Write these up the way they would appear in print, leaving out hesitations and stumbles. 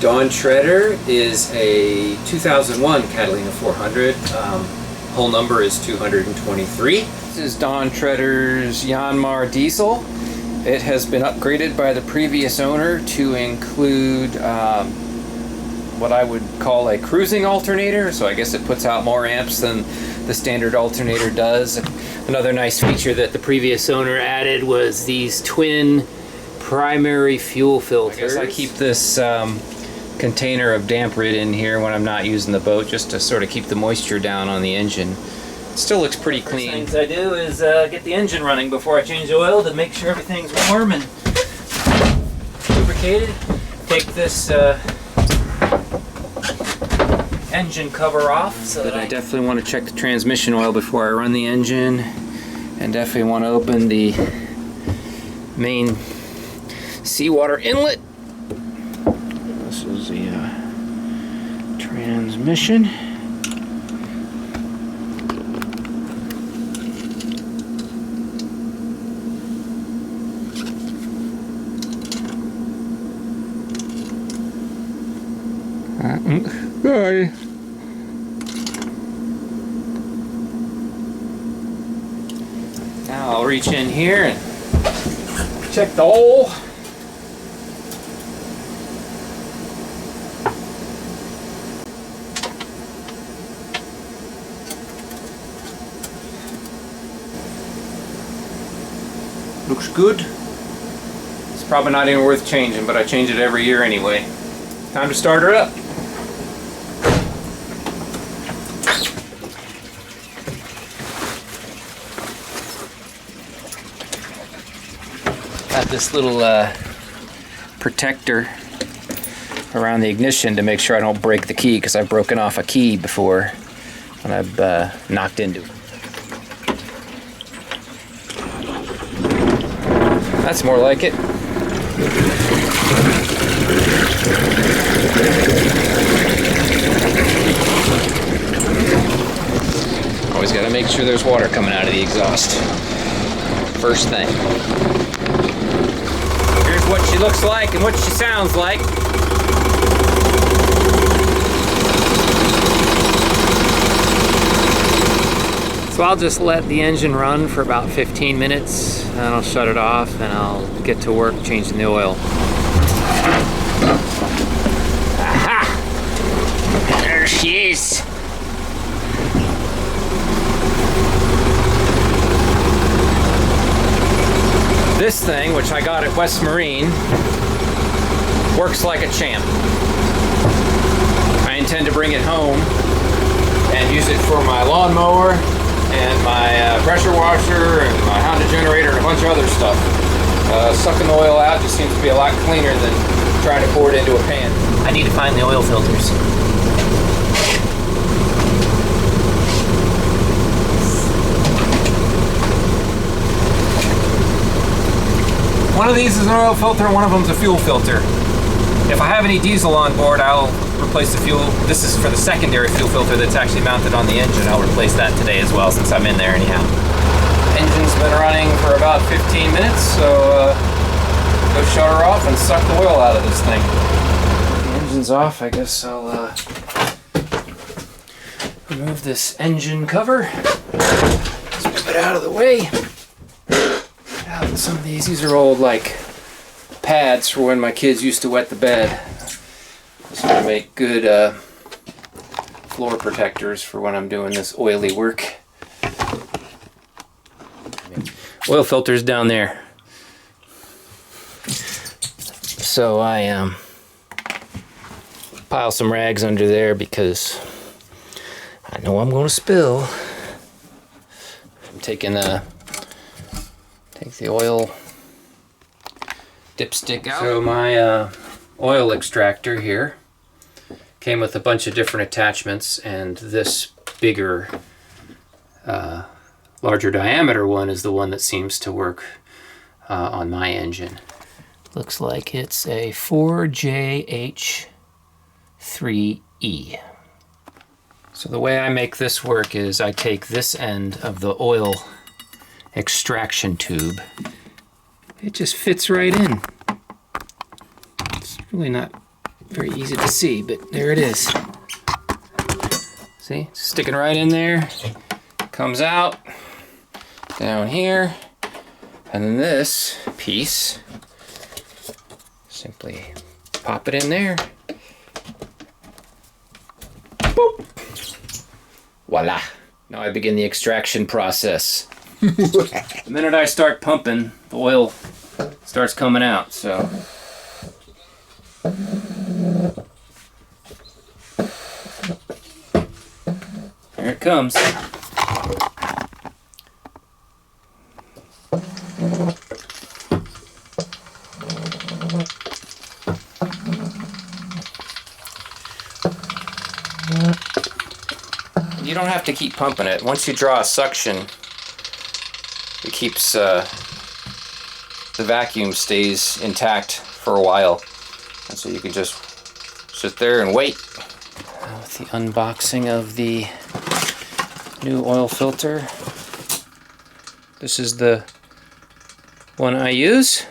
Dawn Shredder is a 2001 Catalina 400. Hull number is 223. This is Dawn Shredder's Yanmar diesel. It has been upgraded by the previous owner to include what I would call a cruising alternator, so I guess it puts out more amps than the standard alternator does. Another nice feature that the previous owner added was these twin primary fuel filters. I keep this container of damp rid in here when I'm not using the boat, just to sort of keep the moisture down on the engine. It still looks pretty clean. First things I do is get the engine running before I change the oil to make sure everything's warm and lubricated. Take this engine cover off, so that I definitely want to check the transmission oil before I run the engine, and definitely want to open the main seawater inlet. This is the transmission. Sorry. Now I'll reach in here and check the oil. Looks good. It's probably not even worth changing, but I change it every year anyway. Time to start her up. Got this little protector around the ignition to make sure I don't break the key, because I've broken off a key before when I've knocked into it. That's more like it. Always got to make sure there's water coming out of the exhaust. First thing. Here's what she looks like and what she sounds like. So I'll just let the engine run for about 15 minutes, and I'll shut it off and I'll get to work changing the oil. Aha! There she is! This thing, which I got at West Marine, works like a champ. I intend to bring it home and use it for my lawnmower and my pressure washer and my Honda generator and a bunch of other stuff. Sucking the oil out just seems to be a lot cleaner than trying to pour it into a pan. I need to find the oil filters. One of these is an oil filter and one of them is a fuel filter. If I have any diesel on board, I'll replace the fuel. This is for the secondary fuel filter that's actually mounted on the engine. I'll replace that today as well, since I'm in there anyhow. Engine's been running for about 15 minutes, so go shut her off and suck the oil out of this thing. The engine's off. I guess I'll remove this engine cover. Let's move it out of the way. Out some of these are old like pads for when my kids used to wet the bed. This will make good floor protectors for when I'm doing this oily work. Oil filter's down there. So I pile some rags under there because I know I'm going to spill. I'm taking take the oil dipstick out. So my oil extractor here came with a bunch of different attachments, and this bigger, larger diameter one is the one that seems to work on my engine. Looks like it's a 4JH3E. So the way I make this work is I take this end of the oil extraction tube. It just fits right in. It's really not very easy to see, but there it is. See, sticking right in there, comes out, down here, and then this piece, simply pop it in there. Boop. Voila. Now I begin the extraction process. The minute I start pumping, the oil starts coming out, so. There it comes. You don't have to keep pumping it. Once you draw a suction, it keeps the vacuum stays intact for a while, and so you can just sit there and wait. With the unboxing of the new oil filter, this is the one I use.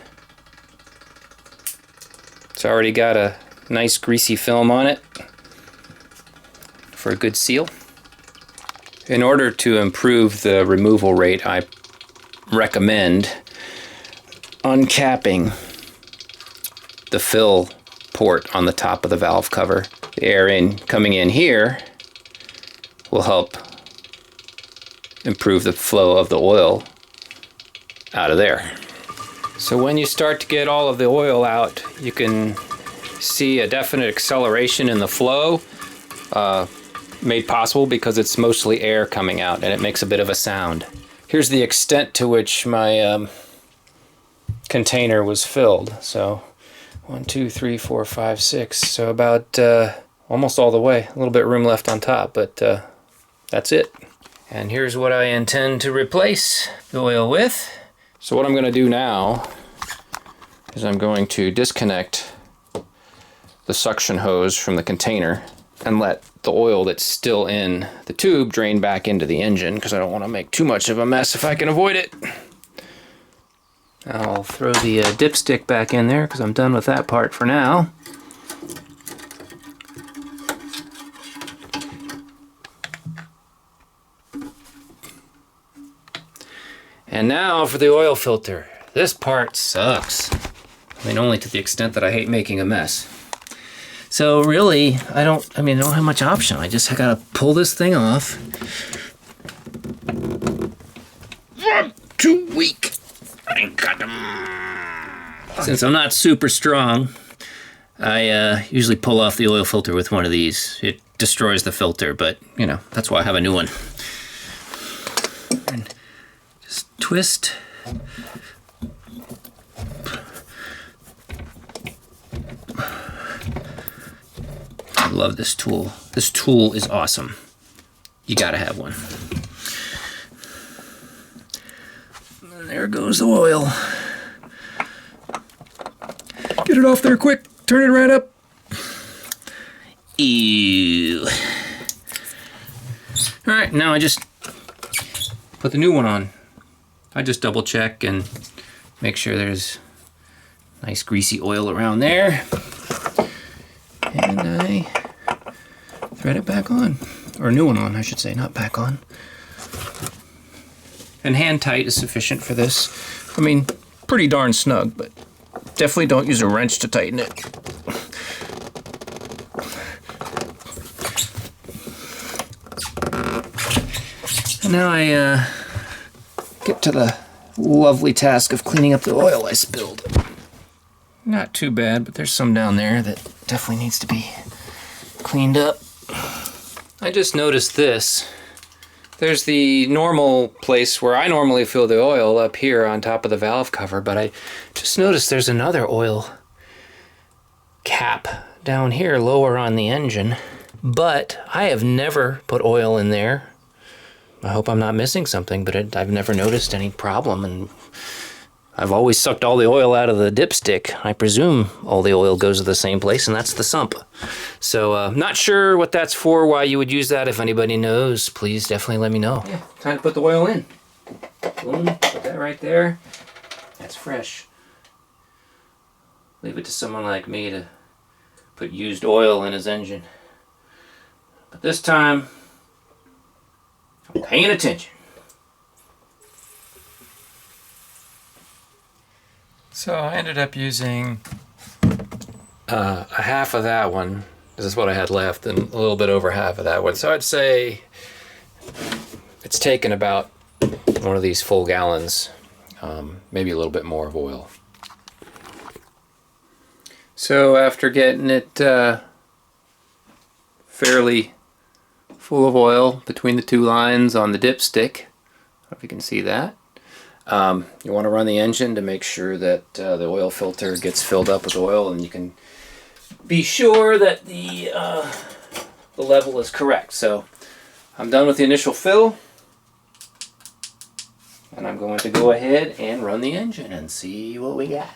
It's already got a nice greasy film on it for a good seal. In order to improve the removal rate, I recommend uncapping the fill port on the top of the valve cover. The air coming in here will help improve the flow of the oil out of there. So when you start to get all of the oil out, you can see a definite acceleration in the flow, made possible because it's mostly air coming out and it makes a bit of a sound. Here's the extent to which my container was filled. So 1, 2, 3, 4, 5, 6. So about almost all the way. A little bit of room left on top, but that's it. And here's what I intend to replace the oil with. So what I'm going to do now is I'm going to disconnect the suction hose from the container and let the oil that's still in the tube drain back into the engine, because I don't want to make too much of a mess if I can avoid it. I'll throw the dipstick back in there because I'm done with that part for now. And now for the oil filter. This part sucks. I mean, only to the extent that I hate making a mess. So really, I don't have much option. I gotta pull this thing off. I'm too weak. I got them. Since I'm not super strong, I usually pull off the oil filter with one of these. It destroys the filter, but you know, that's why I have a new one. And just twist. I love this tool. This tool is awesome. You gotta have one. And there goes the oil. Get it off there quick. Turn it right up. Ew. All right, now I just put the new one on. I just double check and make sure there's nice greasy oil around there. And I thread it back on. Or a new one on, I should say, not back on. And hand tight is sufficient for this. I mean, pretty darn snug, but definitely don't use a wrench to tighten it. And now I get to the lovely task of cleaning up the oil I spilled. Not too bad, but there's some down there that definitely needs to be cleaned up. I just noticed this. There's the normal place where I normally fill the oil up here on top of the valve cover, but I just noticed there's another oil cap down here lower on the engine. But I have never put oil in there. I hope I'm not missing something, but I've never noticed any problem, and I've always sucked all the oil out of the dipstick. I presume all the oil goes to the same place, and that's the sump. So, not sure what that's for, why you would use that. If anybody knows, please definitely let me know. Yeah, time to put the oil in. Boom, put that right there. That's fresh. Leave it to someone like me to put put used oil in his engine. But this time, I'm paying attention. So I ended up using a half of that one. This is what I had left, and a little bit over half of that one. So I'd say it's taken about one of these full gallons, maybe a little bit more of oil. So after getting it fairly full of oil between the two lines on the dipstick, I don't know if you can see that, you want to run the engine to make sure that the oil filter gets filled up with oil, and you can be sure that the level is correct. So I'm done with the initial fill, and I'm going to go ahead and run the engine and see what we got.